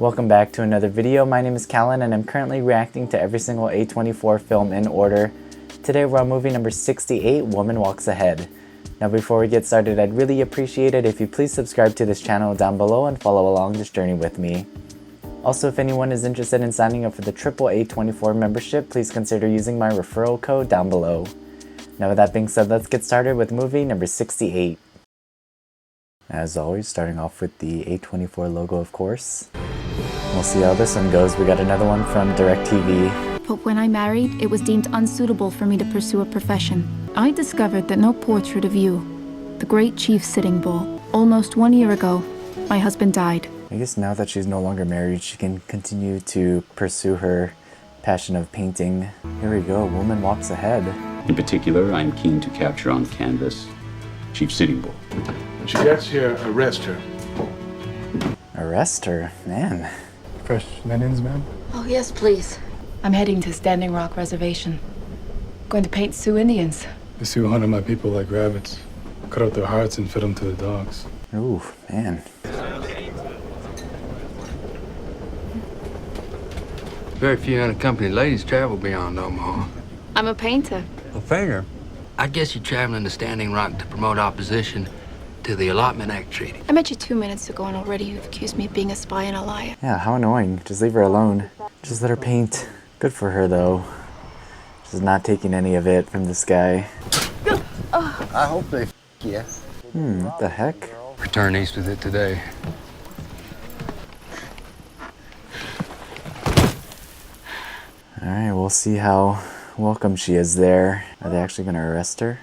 Welcome back to another video. My name is Callan and I'm currently reacting to every single A24 film in order. Today we're on movie number 68, Woman Walks Ahead. Now before we get started, I'd really appreciate it if you please subscribe to this channel down below and follow along this journey with me. Also, if anyone is interested in signing up for the triple A24 membership, please consider using my referral code down below. Now with that being said, let's get started with movie number 68. As always, starting off with the A24 logo, of course. We'll see how this one goes. We got another one from DirecTV. But when I married, it was deemed unsuitable for me to pursue a profession. I discovered that no portrait of you, the great chief Sitting Bull. Almost 1 year ago, my husband died. I guess now that she's no longer married, she can continue to pursue her passion of painting. Here we go, Woman Walks Ahead. In particular, I am keen to capture on canvas Chief Sitting Bull. When she gets here, arrest her. Arrest her? Man. Fresh linens, ma'am? Oh, yes, please. I'm heading to Standing Rock Reservation. Going to paint Sioux Indians. The Sioux hunted my people like rabbits. Cut out their hearts and fed them to the dogs. Ooh, man. Very few unaccompanied ladies travel beyond Omaha. I'm a painter. A painter? I guess you're traveling to Standing Rock to promote opposition to the Allotment Act Treaty. I met you 2 minutes ago and already you've accused me of being a spy and a liar. Yeah, how annoying. Just leave her alone. Just let her paint. Good for her, though. She's not taking any of it from this guy. I hope they you. What the heck? Return east with it today. Alright, we'll see how welcome she is there. Are they actually going to arrest her?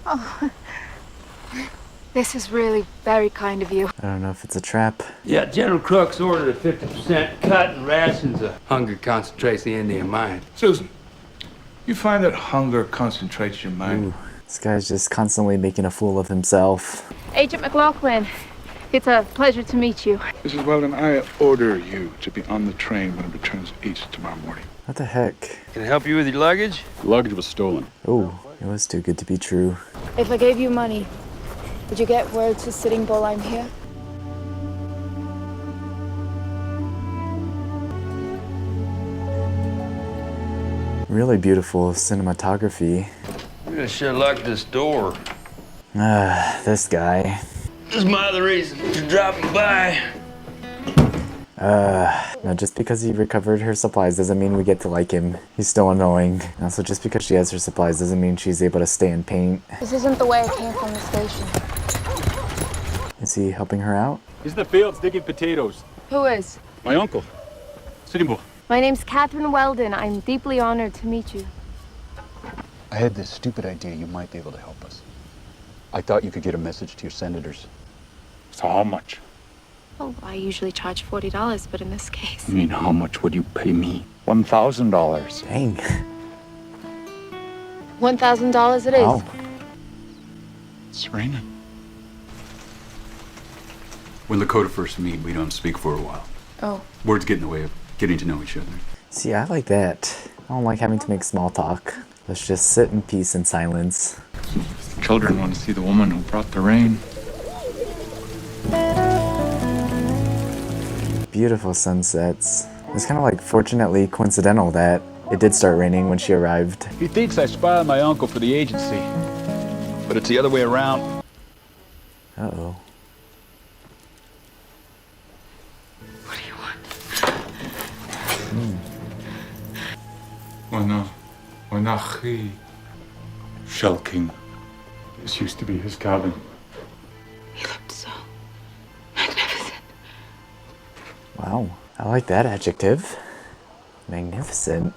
Oh, this is really very kind of you. I don't know if it's a trap. Yeah, General Crook's ordered a 50% cut in rations. Hunger concentrates the Indian mind. Susan, you find that hunger concentrates your mind? Ooh, this guy's just constantly making a fool of himself. Agent McLaughlin, it's a pleasure to meet you. Mrs. Weldon, I order you to be on the train when it returns east tomorrow morning. What the heck? Can I help you with your luggage? The luggage was stolen. Ooh, it was too good to be true. If I gave you money, would you get word to Sitting Bull I'm here? Really beautiful cinematography. You're gonna sure like this door. This guy. This is my other reason for dropping by. Now just because he recovered her supplies doesn't mean we get to like him. He's still annoying. Also, just because she has her supplies doesn't mean she's able to stay and paint. This isn't the way I came from the station. Is he helping her out? He's in the fields digging potatoes. Who is? My uncle, Sitting Bull. My name's Catherine Weldon. I'm deeply honored to meet you. I had this stupid idea you might be able to help us. I thought you could get a message to your senators. So how much? Oh, I usually charge $40, but in this case... I mean, how much would you pay me? $1,000. Dang. $1,000 it is. Wow. It's raining. When Lakota first meet, we don't speak for a while. Oh. Words get in the way of getting to know each other. See, I like that. I don't like having to make small talk. Let's just sit in peace and silence. The children want to see the woman who brought the rain. Beautiful sunsets. It's kind of like fortunately coincidental that it did start raining when she arrived. He thinks I spy on my uncle for the agency, but it's the other way around. Uh-oh. What do you want? Wanachi. Shell King. This used to be his cabin. He looked so magnificent. Wow. I like that adjective. Magnificent.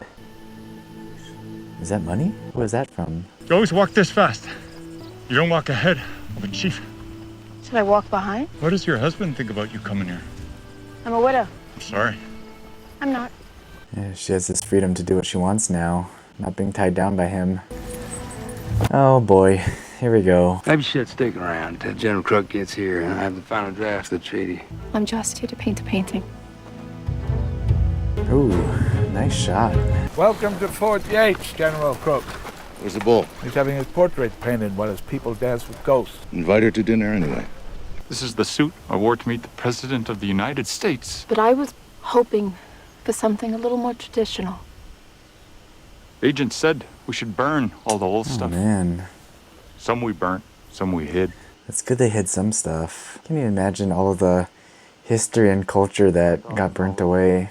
Is that money? What is that from? You always walk this fast. You don't walk ahead of a chief. Should I walk behind? What does your husband think about you coming here? I'm a widow. I'm sorry. I'm not. Yeah, she has this freedom to do what she wants now. Not being tied down by him. Oh boy. Here we go. Maybe you should stick around until General Crook gets here and I have the final draft of the treaty. I'm just here to paint a painting. Ooh, nice shot. Welcome to Fort Yates, General Crook. Where's the bull? He's having his portrait painted while his people dance with ghosts. Invite her to dinner anyway. This is the suit I wore to meet the President of the United States. But I was hoping for something a little more traditional. Agent said we should burn all the old Oh stuff. man. Some we burnt, some we hid. It's good they hid some stuff. Can you imagine all of the history and culture that got burnt away?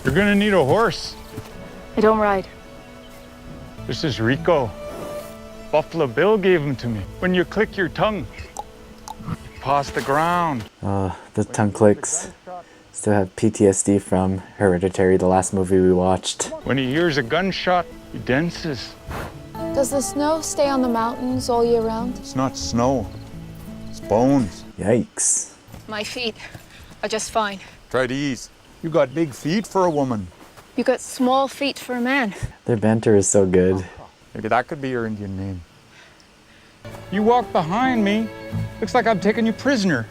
You're gonna need a horse. I don't ride. This is Rico. Buffalo Bill gave him to me. When you click your tongue, you pass the ground. The tongue clicks. Still have PTSD from Hereditary, the last movie we watched. When he hears a gunshot, he dances. Does the snow stay on the mountains all year round? It's not snow. It's bones. Yikes. My feet are just fine. Try these. You got big feet for a woman. You got small feet for a man. Their banter is so good. Maybe that could be your Indian name. You walk behind me. Looks like I'm taking you prisoner.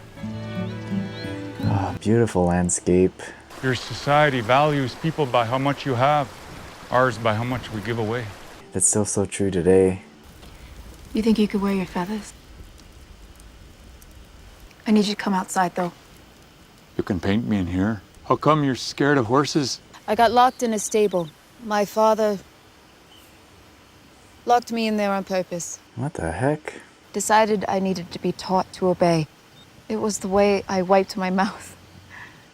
Ah, beautiful landscape. Your society values people by how much you have, ours by how much we give away. That's still so true today. You think you could wear your feathers? I need you to come outside, though. You can paint me in here. How come you're scared of horses? I got locked in a stable. My father locked me in there on purpose. What the heck? Decided I needed to be taught to obey. It was the way I wiped my mouth.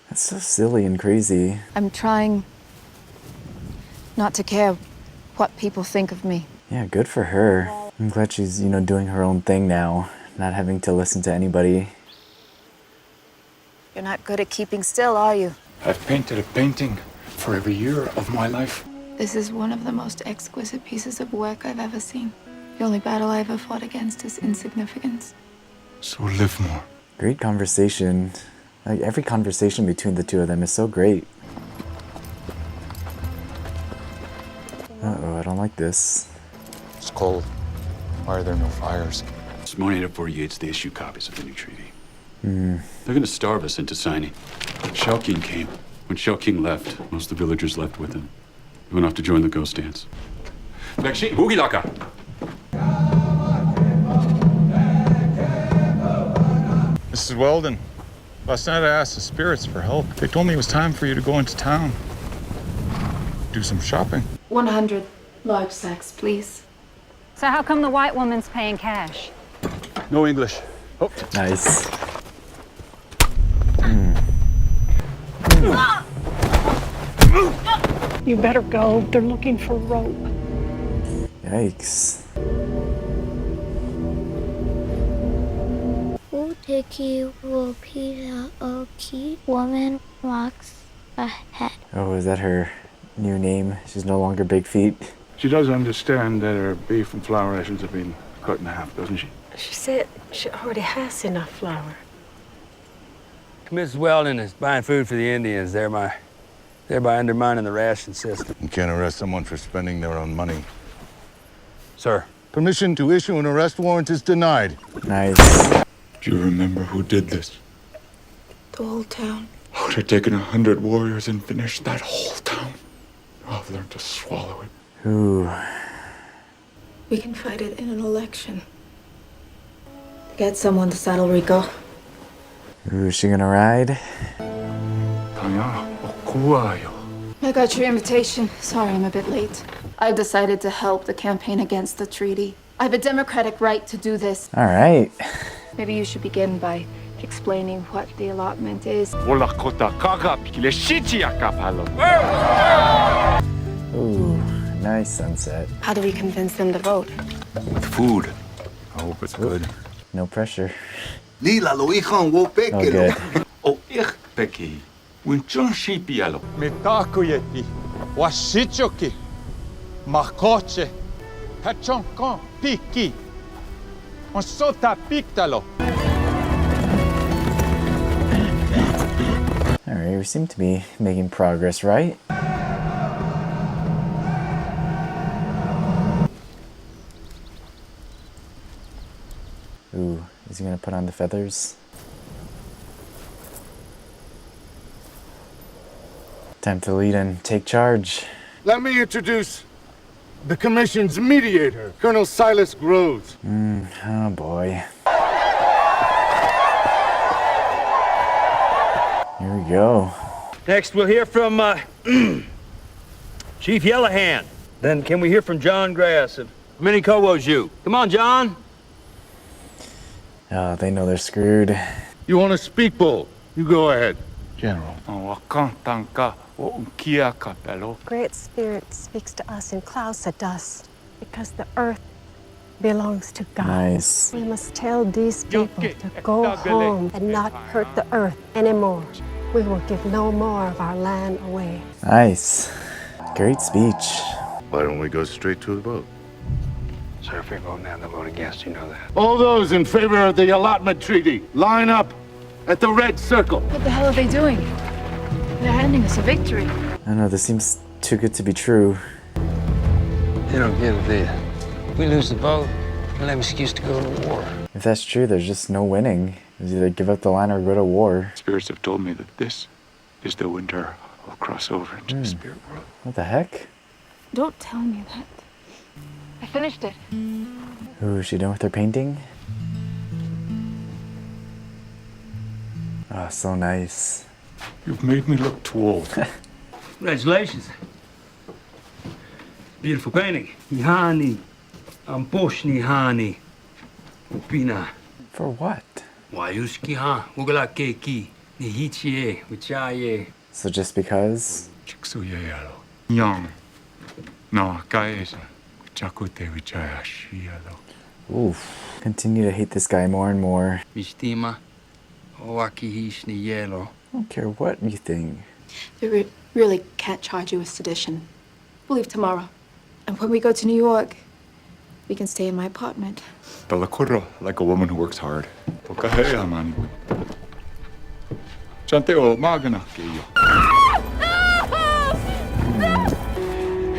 That's so silly and crazy. I'm trying not to care what people think of me. Yeah, good for her. I'm glad she's, doing her own thing now, not having to listen to anybody. You're not good at keeping still, are you? I've painted a painting for every year of my life. This is one of the most exquisite pieces of work I've ever seen. The only battle I ever fought against is insignificance. So live more. Great conversation. Like, every conversation between the two of them is so great. Uh-oh, I don't like this. It's cold. Why are there no fires? This morning at 48, they issue copies of the new treaty. They're going to starve us into signing. Shao King came. When Shao King left, most of the villagers left with him. He went off to join the ghost dance. Mrs. Weldon, last night I asked the spirits for help. They told me it was time for you to go into town. Do some shopping. 100 large sacks, please. So how come the white woman's paying cash? No English. Oh. Nice. You better go. They're looking for rope. Yikes. Tiki will Peter Oki. Woman walks ahead. Oh, is that her new name? She's no longer Big Feet. She does understand that her beef and flour rations have been cut in half, doesn't she? She said she already has enough flour. Mrs. Weldon is buying food for the Indians, thereby undermining the ration system. You can't arrest someone for spending their own money. Sir. Permission to issue an arrest warrant is denied. Nice. Do you remember who did this? The whole town. I would have taken 100 warriors and finished that whole town. I've learned to swallow it. Ooh. We can fight it in an election. Get someone to saddle Rico. Ooh, is she gonna ride? I got your invitation. Sorry I'm a bit late. I've decided to help the campaign against the treaty. I have a democratic right to do this. All right. Maybe you should begin by explaining what the allotment is. Ooh, nice sunset. How do we convince them to vote? With food. I hope it's good. No pressure. Oh, good. Oh, ich peki. Winchon shipialo. Metakuyeti. Washichoki. Makoche. Hachonko. Piki. Osota piktalo. All right, we seem to be making progress, right? Ooh, is he gonna put on the feathers? Time to lead and take charge. Let me introduce the Commission's mediator, Colonel Silas Groves. Oh boy. Here we go. Next, we'll hear from Chief Yellowhand. Then can we hear from John Grass of Minikowoju? Come on, John. Oh, they know they're screwed. You want to speak, Bull? You go ahead. General. Great Spirit speaks to us in clouds of dust because the earth belongs to God. Nice. We must tell these people to go home and not hurt the earth anymore. We will give no more of our land away. Nice. Great speech. Why don't we go straight to the vote? Sir, if you're voting down the vote against, you know that. All those in favor of the allotment treaty, line up at the red circle. What the hell are they doing? They're handing us a victory. I don't know, this seems too good to be true. They don't get it, do you? If we lose the vote, we'll have an excuse to go to war. If that's true, there's just no winning. It's either give up the line or go to war. Spirits have told me that this is the winter I'll cross over into the spirit world. What the heck? Don't tell me that. I finished it. Ooh, is she done with her painting? Oh, so nice. You've made me look too old. Congratulations. Beautiful painting. Ihani. Amposhni hani. Upina. For what? Wayuski ha. Ugala keki. Nihichie. Uchaye. So just because? Chiksuye Young. No, Kaesa. Chakute Vichaya Shialo. Oof. Continue to hate this guy more and more. Mistima. Oakihishni yelo. I don't care what you think. They really can't charge you with sedition. We'll leave tomorrow. And when we go to New York, we can stay in my apartment. Talakuro, like a woman who works hard. Pokahea man. Chanteo magana keyo.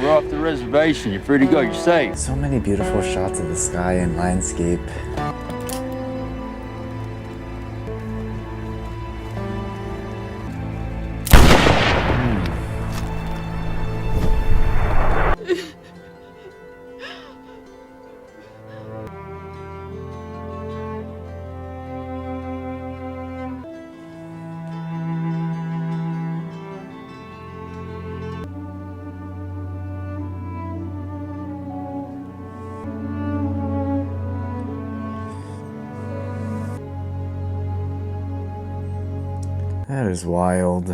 We're off the reservation. You're free to go. You're safe. So many beautiful shots of the sky and landscape. That is wild.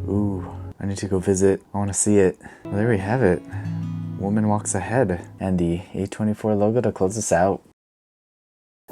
Ooh, I need to go visit. I want to see it. Well, there we have it. Woman walks ahead. And the A24 logo to close us out.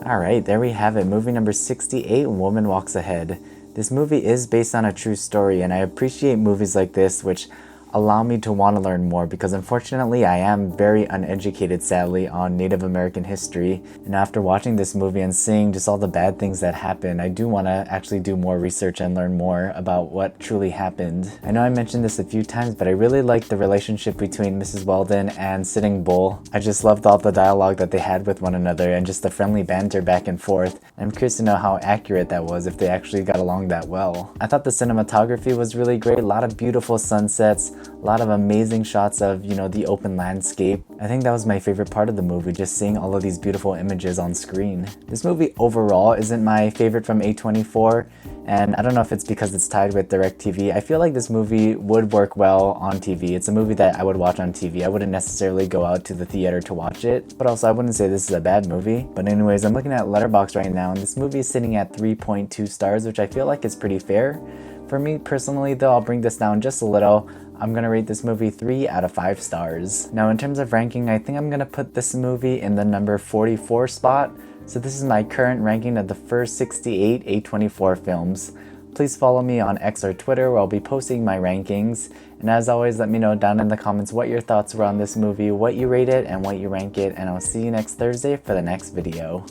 Alright, there we have it. Movie number 68, Woman Walks Ahead. This movie is based on a true story, and I appreciate movies like this which allow me to want to learn more, because unfortunately I am very uneducated, sadly, on Native American history. And after watching this movie and seeing just all the bad things that happened, I do want to actually do more research and learn more about what truly happened. I know I mentioned this a few times, but I really liked the relationship between Mrs. Weldon and Sitting Bull. I just loved all the dialogue that they had with one another and just the friendly banter back and forth. I'm curious to know how accurate that was, if they actually got along that well. I thought the cinematography was really great, a lot of beautiful sunsets, a lot of amazing shots of, you know, the open landscape. I think that was my favorite part of the movie, just seeing all of these beautiful images on screen. This movie overall isn't my favorite from A24, and I don't know if it's because it's tied with DirecTV. I feel like this movie would work well on TV. It's a movie that I would watch on TV. I wouldn't necessarily go out to the theater to watch it, but also I wouldn't say this is a bad movie. But anyways, I'm looking at Letterboxd right now, and this movie is sitting at 3.2 stars, which I feel like is pretty fair. For me personally though, I'll bring this down just a little. I'm gonna rate this movie 3 out of 5 stars. Now in terms of ranking, I think I'm gonna put this movie in the number 44 spot. So this is my current ranking of the first 68 A24 films. Please follow me on X or Twitter where I'll be posting my rankings. And as always, let me know down in the comments what your thoughts were on this movie, what you rate it, and what you rank it. And I'll see you next Thursday for the next video.